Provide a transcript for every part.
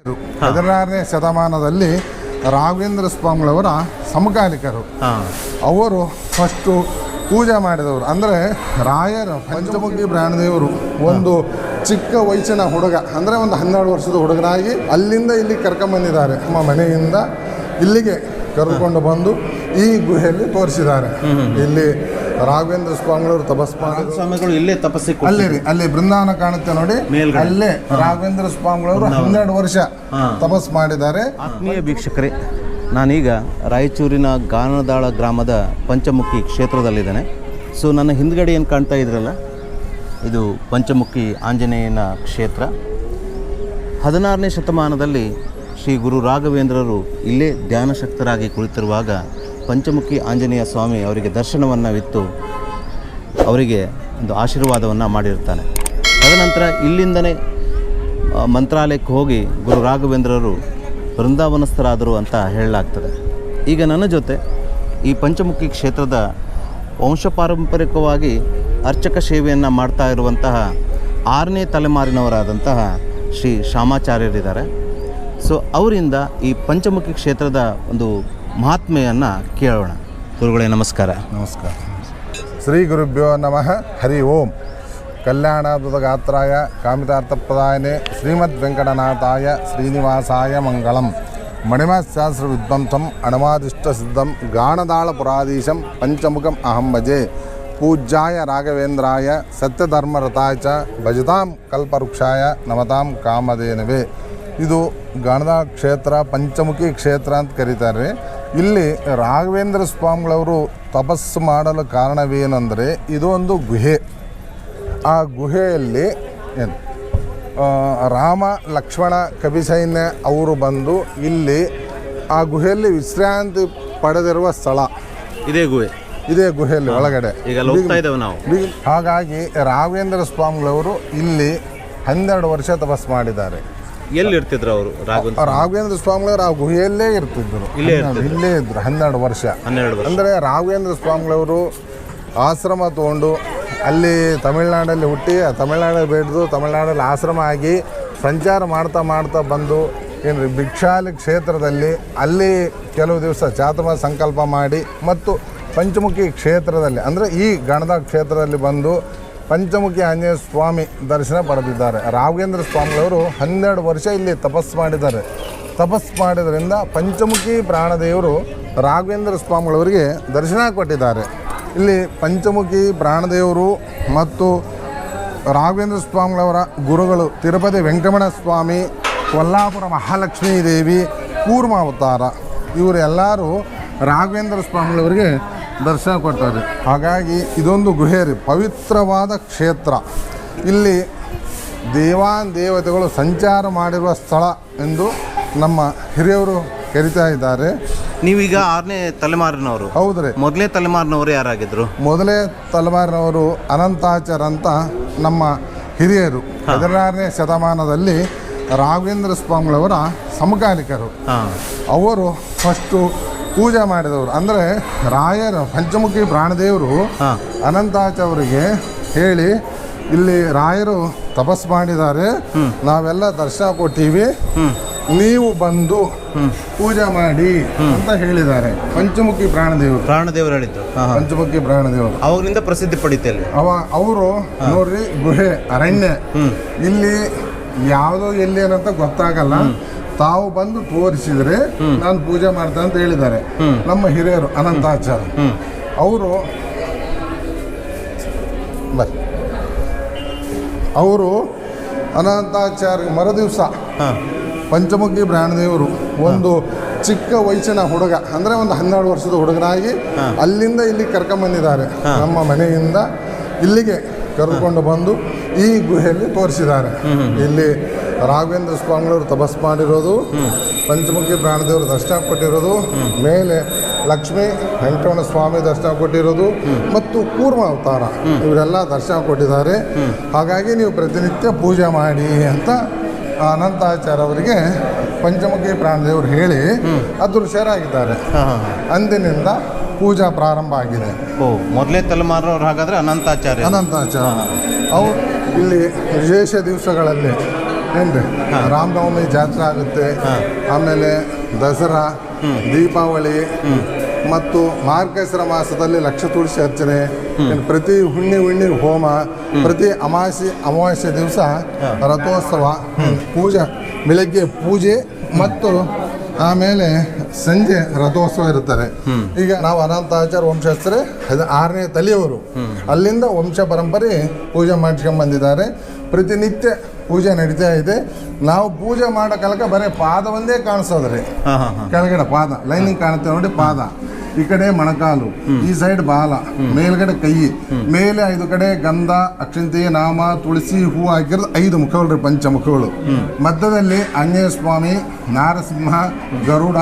16ನೇ ಶತಮಾನದಲ್ಲಿ ರಾಘವೇಂದ್ರ ಸ್ವಾಮಿಗಳವರ ಸಮಕಾಲಿಕರು. ಅವರು ಫಸ್ಟು ಪೂಜೆ ಮಾಡಿದವರು ಅಂದರೆ ರಾಯರ ಪಂಚಮುಖಿ ಪ್ರಾಣದೇವರು ಒಂದು ಚಿಕ್ಕ ವಯಸ್ಸಿನ ಹುಡುಗ ಅಂದರೆ ಒಂದು 12 ವರ್ಷದ ಹುಡುಗನಾಗಿ ಅಲ್ಲಿಂದ ಇಲ್ಲಿ ಕರ್ಕೊಂಬಂದಿದ್ದಾರೆ. ನಮ್ಮ ಮನೆಯಿಂದ ಇಲ್ಲಿಗೆ ಕರೆದುಕೊಂಡು ಬಂದು ಈ ಗುಹೆಯಲ್ಲಿ ತೋರಿಸಿದ್ದಾರೆ. ಇಲ್ಲಿ ರಾಘವೇಂದ್ರ ಸ್ವಾಮಿಗಳವರು ಆತ್ಮೀಯ ವೀಕ್ಷಕರೇ, ನಾನೀಗ ರಾಯಚೂರಿನ ಗಾನದಾಳ ಗ್ರಾಮದ ಪಂಚಮುಖಿ ಕ್ಷೇತ್ರದಲ್ಲಿದ್ದೇನೆ. ಸೊ ನನ್ನ ಹಿಂದ್ಗಡೆ ಏನು ಕಾಣ್ತಾ ಇದ್ರಲ್ಲ, ಇದು ಪಂಚಮುಖಿ ಆಂಜನೇಯನ ಕ್ಷೇತ್ರ. 16ನೇ ಶತಮಾನದಲ್ಲಿ ಶ್ರೀ ಗುರು ರಾಘವೇಂದ್ರರು ಇಲ್ಲೇ ಧ್ಯಾನಶಕ್ತರಾಗಿ ಕುಳಿತಿರುವಾಗ ಪಂಚಮುಖಿ ಆಂಜನೇಯ ಸ್ವಾಮಿ ಅವರಿಗೆ ದರ್ಶನವನ್ನಿತ್ತು ಅವರಿಗೆ ಒಂದು ಆಶೀರ್ವಾದವನ್ನು ಮಾಡಿರ್ತಾನೆ. ತದನಂತರ ಇಲ್ಲಿಂದನೇ ಮಂತ್ರಾಲಯಕ್ಕೆ ಹೋಗಿ ಗುರು ರಾಘವೇಂದ್ರರು ವೃಂದಾವನಸ್ಥರಾದರು ಅಂತ ಹೇಳಲಾಗ್ತದೆ. ಈಗ ನನ್ನ ಜೊತೆ ಈ ಪಂಚಮುಖಿ ಕ್ಷೇತ್ರದ ವಂಶಪಾರಂಪರಿಕವಾಗಿ ಅರ್ಚಕ ಸೇವೆಯನ್ನು ಮಾಡ್ತಾ ಇರುವಂತಹ 6ನೇ ತಲೆಮಾರಿನವರಾದಂತಹ ಶ್ರೀ ಶ್ಯಾಮಾಚಾರ್ಯರಿದ್ದಾರೆ. ಸೊ ಅವರಿಂದ ಈ ಪಂಚಮುಖಿ ಕ್ಷೇತ್ರದ ಒಂದು ಮಹಾತ್ಮೆಯನ್ನು ಕೇಳೋಣ. ಗುರುಗಳೇ ನಮಸ್ಕಾರ. ನಮಸ್ಕಾರ. ಶ್ರೀ ಗುರುಭ್ಯೋ ನಮಃ. ಹರಿ ಓಂ. ಕಲ್ಯಾಣಾದ್ಭುತಗಾತ್ರಾಯ ಕಾಮಿತಾರ್ಥಪ್ರದಾಯನೆ ಶ್ರೀಮದ್ ವೆಂಕಟನಾಥಾಯ ಶ್ರೀನಿವಾಸಾಯ ಮಂಗಳಂ. ಮಣಿಮಾಶಾಸ್ತ್ರ ವಿದ್ವಂಸಂ ಅಣಮಾದಿಷ್ಟ ಸಿದ್ಧಂ ಗಾಣದಾಳ ಪುರಾಧೀಶಂ ಪಂಚಮುಖಂ ಅಹಂ ಭಜೆ. ಪೂಜ್ಯಾಯ ರಾಘವೇಂದ್ರಾಯ ಸತ್ಯಧರ್ಮರತಾಯ ಚ ಭಜತಾಂ ಕಲ್ಪವೃಕ್ಷಾಯ ನಮತಾಂ ಕಾಮಧೇನವೇ. ಇದು ಗಾಣದಾಳ ಕ್ಷೇತ್ರ, ಪಂಚಮುಖಿ ಕ್ಷೇತ್ರ ಅಂತ ಕರೀತಾರೆ. ಇಲ್ಲಿ ರಾಘವೇಂದ್ರ ಸ್ವಾಮಿಗಳವರು ತಪಸ್ಸು ಮಾಡಲು ಕಾರಣವೇನೆಂದರೆ ಇದು ಒಂದು ಗುಹೆ. ಆ ಗುಹೆಯಲ್ಲಿ ಏನು ರಾಮ ಲಕ್ಷ್ಮಣ ಕಪಿಸೈನ್ಯ ಅವರು ಬಂದು ಇಲ್ಲಿ ಆ ಗುಹೆಯಲ್ಲಿ ವಿಶ್ರಾಂತಿ ಪಡೆದಿರುವ ಸ್ಥಳ ಇದೇ ಗುಹೆಯಲ್ಲಿ ಒಳಗಡೆ ಈಗ ಹೋಗ್ತಾ ಇದ್ದೇವೆ ನಾವು. ಹಾಗಾಗಿ ರಾಘವೇಂದ್ರ ಸ್ವಾಮಿಗಳವರು ಇಲ್ಲಿ 12 ವರ್ಷ ತಪಸ್ಸು ಮಾಡಿದ್ದಾರೆ. ಎಲ್ಲಿ ಇರ್ತಿದ್ರು ಅವರು? ರಾಘವೇಂದ್ರ ಸ್ವಾಮಿಗಳವರು ಆ ಗುಹೆಯಲ್ಲೇ ಇರ್ತಿದ್ರು, ಇಲ್ಲೇ ಇದ್ರು 12 ವರ್ಷ. ಅಂದರೆ ರಾಘವೇಂದ್ರ ಸ್ವಾಮಿಗಳವರು ಆಶ್ರಮ ತಗೊಂಡು ಅಲ್ಲಿ ತಮಿಳ್ನಾಡಲ್ಲಿ ಹುಟ್ಟಿ ತಮಿಳ್ನಾಡಲ್ಲಿ ಬೆಳೆದು ತಮಿಳ್ನಾಡಲ್ಲಿ ಆಶ್ರಮ ಆಗಿ ಸಂಚಾರ ಮಾಡ್ತಾ ಬಂದು ಏನು ಭಿಕ್ಷಾಲಿ ಕ್ಷೇತ್ರದಲ್ಲಿ ಅಲ್ಲಿ ಕೆಲವು ದಿವಸ ಚಾತುರ್ಮಾಸ ಸಂಕಲ್ಪ ಮಾಡಿ ಮತ್ತು ಪಂಚಮುಖಿ ಕ್ಷೇತ್ರದಲ್ಲಿ ಅಂದರೆ ಈ ಗಣದ ಕ್ಷೇತ್ರದಲ್ಲಿ ಬಂದು ಪಂಚಮುಖಿ ಆಂಜನೇಯ ಸ್ವಾಮಿ ದರ್ಶನ ಪಡೆದಿದ್ದಾರೆ. ರಾಘವೇಂದ್ರ ಸ್ವಾಮಿಗಳವರು 12 ವರ್ಷ ಇಲ್ಲಿ ತಪಸ್ಸು ಮಾಡಿದ್ದಾರೆ. ತಪಸ್ಸು ಮಾಡಿದ್ರಿಂದ ಪಂಚಮುಖಿ ಪ್ರಾಣದೇವರು ರಾಘವೇಂದ್ರ ಸ್ವಾಮಿಗಳವರಿಗೆ ದರ್ಶನ ಕೊಟ್ಟಿದ್ದಾರೆ. ಇಲ್ಲಿ ಪಂಚಮುಖಿ ಪ್ರಾಣದೇವರು ಮತ್ತು ರಾಘವೇಂದ್ರ ಸ್ವಾಮಿಗಳವರ ಗುರುಗಳು ತಿರುಪತಿ ವೆಂಕಟರಮಣ ಸ್ವಾಮಿ, ಕೊಲ್ಲಾಪುರ ಮಹಾಲಕ್ಷ್ಮೀ ದೇವಿ, ಕೂರ್ಮಾವತಾರ ಇವರೆಲ್ಲರೂ ರಾಘವೇಂದ್ರ ಸ್ವಾಮಿಗಳವರಿಗೆ ದರ್ಶನ ಕೊಡ್ತಾರೆ. ಹಾಗಾಗಿ ಇದೊಂದು ಗುಹೆ ರೀ, ಪವಿತ್ರವಾದ ಕ್ಷೇತ್ರ. ಇಲ್ಲಿ ದೇವತೆಗಳು ಸಂಚಾರ ಮಾಡಿರುವ ಸ್ಥಳ ಎಂದು ನಮ್ಮ ಹಿರಿಯವರು ಕರಿತಾ ಇದ್ದಾರೆ. ನೀವೀಗ 6ನೇ ತಲೆಮಾರಿನವರು? ಹೌದ್ರಿ. ಮೊದಲೇ ತಲೆಮಾರಿನವರು ಯಾರಾಗಿದ್ರು? ಮೊದಲೇ ತಲೆಮಾರಿನವರು ಅನಂತಾಚಾರ್ಯ ಅಂತ ನಮ್ಮ ಹಿರಿಯರು. 16ನೇ ಶತಮಾನದಲ್ಲಿ ರಾಘವೇಂದ್ರ ಸ್ವಾಮಿಗಳವರ ಸಮಕಾಲಿಕರು. ಅವರು ಫಸ್ಟು ಪೂಜೆ ಮಾಡಿದವರು ಅಂದರೆ ರಾಯರ ಪಂಚಮುಖಿ ಪ್ರಾಣದೇವರು ಅನಂತಾಚಾರ್ಯ ಅವರಿಗೆ ಹೇಳಿ ಇಲ್ಲಿ ರಾಯರು ತಪಸ್ಸು ಮಾಡಿದ್ದಾರೆ, ನಾವೆಲ್ಲ ದರ್ಶನ ಕೊಟ್ಟಿವಿ, ನೀವು ಬಂದು ಪೂಜೆ ಮಾಡಿ ಅಂತ ಹೇಳಿದ್ದಾರೆ. ಪಂಚಮುಖಿ ಪ್ರಾಣದೇವರು ಹೇಳಿದ್ರು. ಪಂಚಮುಖಿ ಪ್ರಾಣದೇವರು ಅವಾಗಿನಿಂದ ಪ್ರಸಿದ್ಧಿ ಪಡಿತಲ್ಲಿ ಅವರು ನೋಡ್ರಿ ಗುಹೆ ಅರಣ್ಯ ಇಲ್ಲಿ ಯಾವುದೋ ಎಲ್ಲಿ ಏನಂತ ಗೊತ್ತಾಗಲ್ಲ, ತಾವು ಬಂದು ತೋರಿಸಿದ್ರೆ ನಾನು ಪೂಜೆ ಮಾಡ್ತೇನೆ ಅಂತ ಹೇಳಿದ್ದಾರೆ ನಮ್ಮ ಹಿರಿಯರು ಅನಂತಾಚಾರ್ಯ. ಅವರು ಅನಂತಾಚಾರ್ಯ ಮರುದಿವಸ ಪಂಚಮುಖಿ ಪ್ರಾಣದೇವರು ಒಂದು ಚಿಕ್ಕ ವಯಸ್ಸಿನ ಹುಡುಗ ಅಂದರೆ ಒಂದು 12 ವರ್ಷದ ಹುಡುಗನಾಗಿ ಅಲ್ಲಿಂದ ಇಲ್ಲಿ ಕರ್ಕೊಂಬಂದಿದ್ದಾರೆ. ನಮ್ಮ ಮನೆಯಿಂದ ಇಲ್ಲಿಗೆ ಕರೆದುಕೊಂಡು ಬಂದು ಈ ಗುಹೆಯಲ್ಲಿ ತೋರಿಸಿದ್ದಾರೆ. ಇಲ್ಲಿ ರಾಘವೇಂದ್ರ ಸ್ವಾಮಿಗಳವರು ತಪಸ್ಸು ಮಾಡಿರೋದು, ಪಂಚಮುಖಿ ಪ್ರಾಣದೇವರು ದರ್ಶನ ಕೊಟ್ಟಿರೋದು, ಮೇಲೆ ಲಕ್ಷ್ಮೀ ವೆಂಕಟರಮಣ ಸ್ವಾಮಿ ದರ್ಶನ ಕೊಟ್ಟಿರೋದು ಮತ್ತು ಕೂರ್ಮ ಅವತಾರ ಇವರೆಲ್ಲ ದರ್ಶನ ಕೊಟ್ಟಿದ್ದಾರೆ. ಹಾಗಾಗಿ ನೀವು ಪ್ರತಿನಿತ್ಯ ಪೂಜೆ ಮಾಡಿ ಅಂತ ಅನಂತಾಚಾರ್ಯ ಅವರಿಗೆ ಪಂಚಮುಖಿ ಪ್ರಾಣದೇವರು ಹೇಳಿ ಅದೃಶ್ಯರಾಗಿದ್ದಾರೆ. ಅಂದಿನಿಂದ ಪೂಜಾ ಪ್ರಾರಂಭ ಆಗಿದೆ. ಮೊದಲೇ ತಲೆಮಾರವ್ರು ಹಾಗಾದರೆ ಅನಂತಾಚಾರ್ಯ ಅವರು ಇಲ್ಲಿ ವಿಶೇಷ ದಿವಸಗಳಲ್ಲಿ ಏನ್ರಿ ರಾಮನವಮಿ ಜಾತ್ರೆ ಆಗುತ್ತೆ, ಆಮೇಲೆ ದಸರಾ, ದೀಪಾವಳಿ ಮತ್ತು ಮಾರ್ಗಶಿರ ಮಾಸದಲ್ಲಿ ಲಕ್ಷ ತುಳಸಿ ಅರ್ಚನೆ, ಪ್ರತಿ ಹುಣ್ಣಿ ಹೋಮ, ಪ್ರತಿ ಅಮಾವಾಸ್ಯೆ ದಿವಸ ರಥೋತ್ಸವ, ಪೂಜೆ, ಬೆಳಗ್ಗೆ ಪೂಜೆ ಮತ್ತು ಆಮೇಲೆ ಸಂಜೆ ರಥೋತ್ಸವ ಇರ್ತಾರೆ. ಈಗ ನಾವು ಅನಂತಾಚಾರ ವಂಶಸ್ಥರೇ 6ನೇ ತಲೆಯವರು, ಅಲ್ಲಿಂದ ವಂಶ ಪರಂಪರೆ ಪೂಜೆ ಮಾಡಿಸ್ಕೊಂಡ್ ಬಂದಿದ್ದಾರೆ. ಪ್ರತಿನಿತ್ಯ ಪೂಜೆ ನಡೀತಾ ಇದೆ. ನಾವು ಪೂಜೆ ಮಾಡೋ ಕಾಲಕ್ಕೆ ಬರೀ ಪಾದ ಒಂದೇ ಕಾಣಿಸೋದ್ರಿ, ಕೆಳಗಡೆ ಪಾದ ಲೈನಿಂಗ್ ಕಾಣುತ್ತೆ ನೋಡಿ, ಪಾದ ಈ ಕಡೆ ಮೊಣಕಾಲು, ಈ ಸೈಡ್ ಬಾಲ, ಮೇಲ್ಗಡೆ ಕೈ, ಮೇಲೆ 5 ಕಡೆ ಗಂಧ, ಅಕ್ಷಂತೆ, ನಾಮ, ತುಳಸಿ, ಹೂ ಹಾಕಿರೋದು 5 ಮುಖಗಳು, ಪಂಚಮುಖಗಳು. ಮಧ್ಯದಲ್ಲಿ ಆಂಜನೇಯ ಸ್ವಾಮಿ, ನಾರಸಿಂಹ, ಗರುಡ,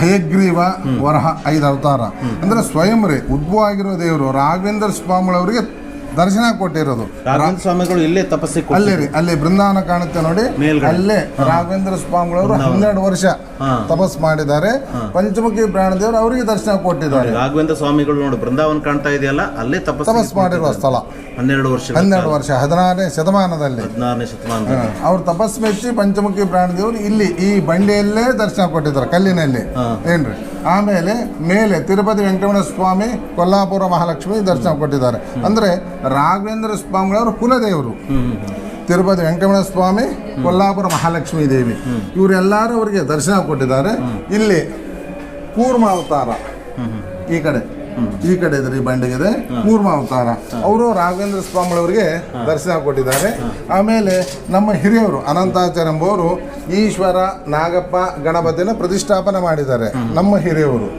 ಹಯಗ್ರೀವ, ವರಹ 5 ಅವತಾರ. ಅಂದ್ರೆ ಸ್ವಯಂ ರೇ ಉದ್ಭವ ಆಗಿರೋ ದೇವರು ರಾಘವೇಂದ್ರ ಸ್ವಾಮಿಗಳವರಿಗೆ ದರ್ಶನ ಕೊಟ್ಟಿರೋದು. ರಾಘವೇಂದ್ರ ಸ್ವಾಮಿಗಳು ಇಲ್ಲೇ ತಪಸ್ಸಿಗೆ ಅಲ್ಲೇ ರೀ, ಅಲ್ಲಿ ಬೃಂದಾವನ ಕಾಣುತ್ತೆ ನೋಡಿ, ಅಲ್ಲೇ ರಾಘವೇಂದ್ರ ಸ್ವಾಮಿಗಳವರು 12 ವರ್ಷ ತಪಸ್ ಮಾಡಿದ್ದಾರೆ. ಪಂಚಮುಖಿ ಪ್ರಾಣದೇವರು ಅವರಿಗೆ ದರ್ಶನ ಕೊಟ್ಟಿದ್ದಾರೆ. ರಾಘವೇಂದ್ರ ಸ್ವಾಮಿಗಳು ನೋಡಿ ಬೃಂದಾವನ ಕಾಣ್ತಾ ಇದೆಯಲ್ಲ, ಅಲ್ಲೇ ತಪಸ್ ಮಾಡಿರುವ ಸ್ಥಳ 12 ವರ್ಷ 16ನೇ ಶತಮಾನದಲ್ಲಿ ಅವ್ರು ತಪಸ್ ಮೆಚ್ಚಿ ಪಂಚಮುಖಿ ಪ್ರಾಣದೇವರು ಇಲ್ಲಿ ಈ ಬಂಡೆಯಲ್ಲೇ ದರ್ಶನ ಕೊಟ್ಟಿದ್ದಾರೆ, ಕಲ್ಲಿನಲ್ಲಿ ಏನ್ರಿ. ಆಮೇಲೆ ಮೇಲೆ ತಿರುಪತಿ ವೆಂಕಟರಮಣ ಸ್ವಾಮಿ, ಕೊಲ್ಲಾಪುರ ಮಹಾಲಕ್ಷ್ಮಿ ದರ್ಶನ ಕೊಟ್ಟಿದ್ದಾರೆ. ಅಂದ್ರೆ ರಾಘವೇಂದ್ರ ಸ್ವಾಮಿಗಳವರು ಕುಲದೇವರು. ತಿರುಪತಿ ವೆಂಕಟರಮಣ ಸ್ವಾಮಿ, ಕೊಲ್ಲಾಪುರ ಮಹಾಲಕ್ಷ್ಮೀ ದೇವಿ, ಇವರೆಲ್ಲರೂ ಅವರಿಗೆ ದರ್ಶನ ಕೊಟ್ಟಿದ್ದಾರೆ. ಇಲ್ಲಿ ಕೂರ್ಮ ಅವತಾರ ಈ ಕಡೆ ಇದ್ರಿ ಬಂಡೆಗಿದೆ, ಕೂರ್ಮ ಅವತಾರ ಅವರು ರಾಘವೇಂದ್ರ ಸ್ವಾಮಿಗಳವರಿಗೆ ದರ್ಶನ ಕೊಟ್ಟಿದ್ದಾರೆ. ಆಮೇಲೆ ನಮ್ಮ ಹಿರಿಯವರು ಅನಂತಾಚಾರ್ಯ ಎಂಬುವರು ಈಶ್ವರ, ನಾಗಪ್ಪ, ಗಣಪತಿನ ಪ್ರತಿಷ್ಠಾಪನೆ ಮಾಡಿದ್ದಾರೆ. ನಮ್ಮ ಹಿರಿಯವರು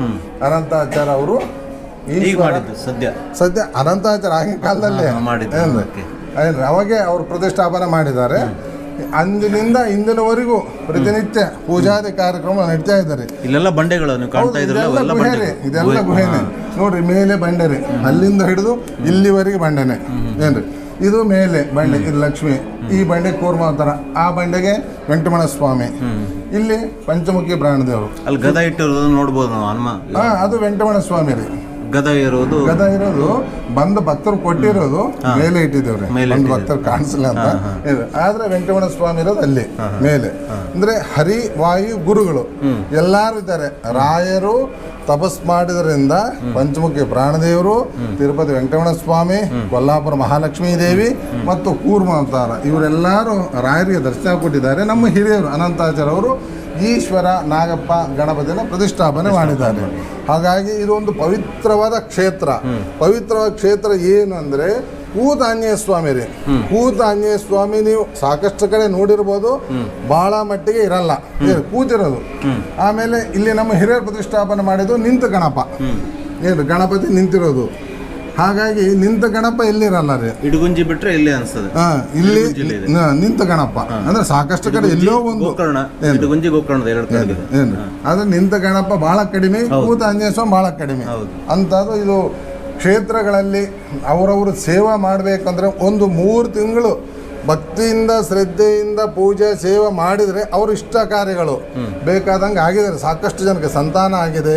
ಅನಂತಾಚಾರ್ಯ ಅವರು ಸದ್ಯ ಅನಂತಾಚಾರ್ಯ ಆಗಿನ ಕಾಲದಲ್ಲೇ ಏನ್ರಿ ಅವಾಗೆ ಅವರು ಪ್ರತಿಷ್ಠಾಪನೆ ಮಾಡಿದ್ದಾರೆ. ಅಂದಿನಿಂದ ಇಂದಿನವರೆಗೂ ಪ್ರತಿನಿತ್ಯ ಪೂಜಾದಿ ಕಾರ್ಯಕ್ರಮ ನಡೀತಾ ಇದ್ದಾರೆ. ಇಲ್ಲೆಲ್ಲ ಬಂಡೆಗಳು ಇದೆಲ್ಲ ಗುಹೆನೆ ನೋಡ್ರಿ, ಮೇಲೆ ಬಂಡೆ ರೀ, ಅಲ್ಲಿಂದ ಹಿಡಿದು ಇಲ್ಲಿವರೆಗೆ ಬಂಡೆನೆ ಏನ್ರಿ. ಇದು ಮೇಲೆ ಬಂಡೆ, ಇದು ಲಕ್ಷ್ಮಿ, ಈ ಬಂಡೆ ಕೂರ್ಮಾವತಾರ, ಆ ಬಂಡೆಗೆ ವೆಂಕಟರಮಣ ಸ್ವಾಮಿ, ಇಲ್ಲಿ ಪಂಚಮುಖಿ ಪ್ರಾಣದೇವರು. ಅಲ್ಲಿ ಗದ ಇಟ್ಟಿರೋದು ನೋಡ್ಬೋದು ನಾವು. ಅದು ವೆಂಕಟರಮಣ ಸ್ವಾಮಿ ರೀ. ಗದ ಇರೋದು ಬಂದು ಭಕ್ತರು ಕೊಟ್ಟಿರೋದು ಮೇಲೆ ಇಟ್ಟಿದ್ದೇವ್ರಿ, ಬಂದು ಭಕ್ತರು ಕಾಣಿಸಲ್ಲ ಅಂತ. ಆದ್ರೆ ವೆಂಕಟರಮಣ ಸ್ವಾಮಿ ಇರೋದು ಅಲ್ಲಿ ಮೇಲೆ. ಅಂದ್ರೆ ಹರಿ, ವಾಯು, ಗುರುಗಳು ಎಲ್ಲಾರು ಇದ್ದಾರೆ. ರಾಯರು ತಪಸ್ ಮಾಡಿದ್ರಿಂದ ಪಂಚಮುಖಿ ಪ್ರಾಣದೇವರು, ತಿರುಪತಿ ವೆಂಕಟರಮಣ ಸ್ವಾಮಿ, ಕೊಲ್ಲಾಪುರ ಮಹಾಲಕ್ಷ್ಮೀ ದೇವಿ ಮತ್ತು ಕೂರ್ಮ ಅವತಾರ ಇವರೆಲ್ಲರೂ ರಾಯರಿಗೆ ದರ್ಶನ ಕೊಟ್ಟಿದ್ದಾರೆ. ನಮ್ಮ ಹಿರಿಯರು ಅನಂತಾಚಾರ್ಯ ಅವರು ಈಶ್ವರ, ನಾಗಪ್ಪ, ಗಣಪತಿನ ಪ್ರತಿಷ್ಠಾಪನೆ ಮಾಡಿದ್ದಾರೆ. ಹಾಗಾಗಿ ಇದು ಒಂದು ಪವಿತ್ರವಾದ ಕ್ಷೇತ್ರ. ಪವಿತ್ರವಾದ ಕ್ಷೇತ್ರ ಏನು ಅಂದರೆ ಕೂತ ಆಂಜನೇಯ ಸ್ವಾಮಿ ರೀ. ಕೂತ ಆಂಜನೇಯ ಸ್ವಾಮಿ ನೀವು ಸಾಕಷ್ಟು ಕಡೆ ನೋಡಿರ್ಬೋದು, ಬಹಳ ಮಟ್ಟಿಗೆ ಇರಲ್ಲ, ಕೂತಿರೋದು. ಆಮೇಲೆ ಇಲ್ಲಿ ನಮ್ಮ ಹಿರಿಯರು ಪ್ರತಿಷ್ಠಾಪನೆ ಮಾಡಿದ್ದು ನಿಂತ ಗಣಪ, ಏನು ಗಣಪತಿ ನಿಂತಿರೋದು. ಹಾಗಾಗಿ ನಿಂತ ಗಣಪ ಎಲ್ಲಿರಲ್ಲ ರೀ, ಇಡಗುಂಜಿ ಬಿಟ್ರೆ ಇಲ್ಲಿ ಅನ್ಸ್ತದೆ. ಇಲ್ಲಿ ನಿಂತ ಗಣಪ ಅಂದ್ರೆ ಸಾಕಷ್ಟು ಕಡೆ ಎಲ್ಲೋ ಒಂದು ಇಡಗುಂಜಿ ಗೋಕರ್ಣದ ಏನು ಆದ್ರೆ ನಿಂತ ಗಣಪ ಬಹಳ ಕಡಿಮೆ, ಕೂತ ಆಂಜನೇಯ ಸ್ವಾಮಿ ಬಹಳ ಕಡಿಮೆ ಅಂತದ್ದು. ಇದು ಕ್ಷೇತ್ರಗಳಲ್ಲಿ ಅವರವರು ಸೇವೆ ಮಾಡಬೇಕಂದ್ರೆ ಒಂದು 3 ತಿಂಗಳು ಭಕ್ತಿಯಿಂದ ಶ್ರದ್ಧೆಯಿಂದ ಪೂಜೆ ಸೇವೆ ಮಾಡಿದರೆ ಅವ್ರ ಇಷ್ಟ ಕಾರ್ಯಗಳು ಬೇಕಾದಂಗೆ ಆಗಿದ್ದಾರೆ. ಸಾಕಷ್ಟು ಜನಕ್ಕೆ ಸಂತಾನ ಆಗಿದೆ,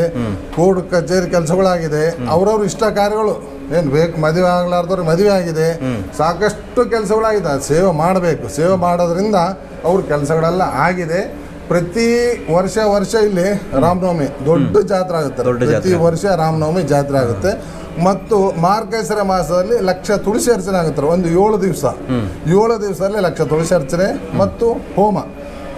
ಕೋರ್ಟ್ ಕಚೇರಿ ಕೆಲಸಗಳಾಗಿದೆ, ಅವ್ರವ್ರ ಇಷ್ಟ ಕಾರ್ಯಗಳು ಏನು ಬೇಕು, ಮದುವೆ ಆಗ್ಲಾರ್ದವ್ರು ಮದುವೆ ಆಗಿದೆ, ಸಾಕಷ್ಟು ಕೆಲಸಗಳಾಗಿದೆ. ಸೇವೆ ಮಾಡಬೇಕು, ಸೇವೆ ಮಾಡೋದ್ರಿಂದ ಅವ್ರ ಕೆಲಸಗಳೆಲ್ಲ ಆಗಿದೆ. ಪ್ರತಿ ವರ್ಷ ಇಲ್ಲಿ ರಾಮನವಮಿ ದೊಡ್ಡ ಜಾತ್ರೆ ಆಗುತ್ತೆ. ಪ್ರತಿ ವರ್ಷ ರಾಮನವಮಿ ಜಾತ್ರೆ ಆಗುತ್ತೆ. ಮತ್ತು ಮಾರ್ಗಶಿರ ಮಾಸದಲ್ಲಿ ಲಕ್ಷ ತುಳಸಿ ಅರ್ಚನೆ ಆಗುತ್ತಾರೆ. ಒಂದು 7 ದಿವಸದಲ್ಲಿ ಲಕ್ಷ ತುಳಸಿ ಅರ್ಚನೆ ಮತ್ತು ಹೋಮ.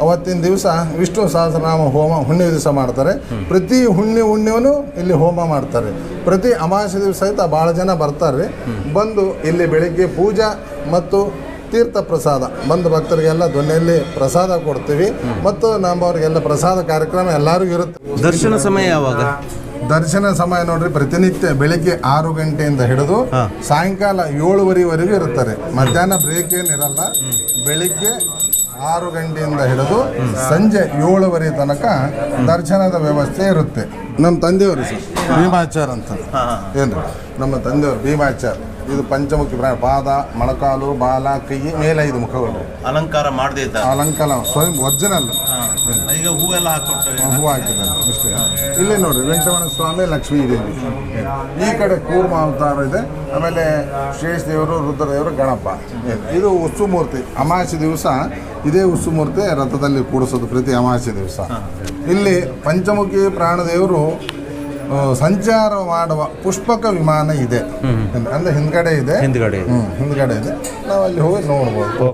ಅವತ್ತಿನ ದಿವಸ ವಿಷ್ಣು ಸಹಸ್ರನಾಮ ಹೋಮ ಹುಣ್ಣಿಮೆ ದಿವಸ ಮಾಡ್ತಾರೆ. ಪ್ರತಿ ಹುಣ್ಣಿಮೆನೂ ಇಲ್ಲಿ ಹೋಮ ಮಾಡ್ತಾರೆ. ಪ್ರತಿ ಅಮಾವಾಸ್ಯೆ ದಿವಸ ಸಹಿತ ಭಾಳ ಜನ ಬರ್ತಾರೆ. ಬಂದು ಇಲ್ಲಿ ಬೆಳಿಗ್ಗೆ ಪೂಜಾ ಮತ್ತು ತೀರ್ಥ ಪ್ರಸಾದ ಬಂದು ಭಕ್ತರಿಗೆಲ್ಲ ದೊನ್ನೆಯಲ್ಲಿ ಪ್ರಸಾದ ಕೊಡ್ತೀವಿ. ಮತ್ತು ನಮ್ಮವ್ರಿಗೆಲ್ಲ ಪ್ರಸಾದ ಕಾರ್ಯಕ್ರಮ ಎಲ್ಲರಿಗೂ ಇರುತ್ತೆ. ದರ್ಶನ ಸಮಯ ಯಾವಾಗ? ದರ್ಶನ ಸಮಯ ನೋಡ್ರಿ, ಪ್ರತಿನಿತ್ಯ ಬೆಳಿಗ್ಗೆ 6 ಗಂಟೆಯಿಂದ ಹಿಡಿದು ಸಾಯಂಕಾಲ 7:30ವರೆಗೂ ಇರುತ್ತಾರೆ. ಮಧ್ಯಾಹ್ನ ಬ್ರೇಕ್ ಏನಿರಲ್ಲ. ಬೆಳಿಗ್ಗೆ 6 ಗಂಟೆಯಿಂದ ಹಿಡಿದು ಸಂಜೆ 7:30 ತನಕ ದರ್ಶನದ ವ್ಯವಸ್ಥೆ ಇರುತ್ತೆ. ನಮ್ಮ ತಂದೆಯವರು ಸರ್ ಭೀಮಾಚಾರ್ ಅಂತ ಏನ್ರಿ, ನಮ್ಮ ತಂದೆಯವರು ಭೀಮಾಚಾರ್. ಇದು ಪಂಚಮುಖಿ ಪ್ರಾಣ, ಪಾದ, ಮೊಣಕಾಲು, ಬಾಲ, ಕೈ, ಮೇಲೆ 5 ಮುಖಗಳು. ಅಲಂಕಾರ ಮಾಡದೇ ಇದ್ದ ಅಲಂಕಾರ ಸ್ವಯಂ ಒರಿಜಿನಲ್. ಈಗ ಹೂವೆಲ್ಲ ಹಾಕಿದ್ದಾರೆ. ಹೂ ಹಾಕಿದ್ದಾರೆ. ಅಷ್ಟೇ. ಇಲ್ಲಿ ನೋಡಿ ವೆಂಕಟರಮಣ ಸ್ವಾಮಿ, ಲಕ್ಷ್ಮೀ ದೇವಿ, ಈ ಕಡೆ ಕೂರ್ಮ ಅವತಾರ ಇದೆ. ಆಮೇಲೆ ಶೇಷ ದೇವರು, ರುದ್ರದೇವರು, ಗಣಪ. ಇದು ಉತ್ಸವ ಮೂರ್ತಿ. ಅಮಾವಾಸ್ಯೆ ದಿವಸ ಇದೇ ಉತ್ಸವ ಮೂರ್ತಿ ರಥದಲ್ಲಿ ಕೂಡಿಸೋದು ಪ್ರತಿ ಅಮಾವಾಸ್ಯೆ ದಿವಸ. ಇಲ್ಲಿ ಪಂಚಮುಖಿ ಪ್ರಾಣದೇವರು ಸಂಚಾರ ಮಾಡುವ ಪುಷ್ಪಕ ವಿಮಾನ ಇದೆ. ಅಂದ್ರೆ ಹಿಂದ್ಗಡೆ ಇದೆ, ಹಿಂದ್ಗಡೆ ಹಿಂದ್ಗಡೆ ಇದೆ. ನಾವು ಅಲ್ಲಿ ಹೋಗಿ ನೋಡ್ಬೋದು.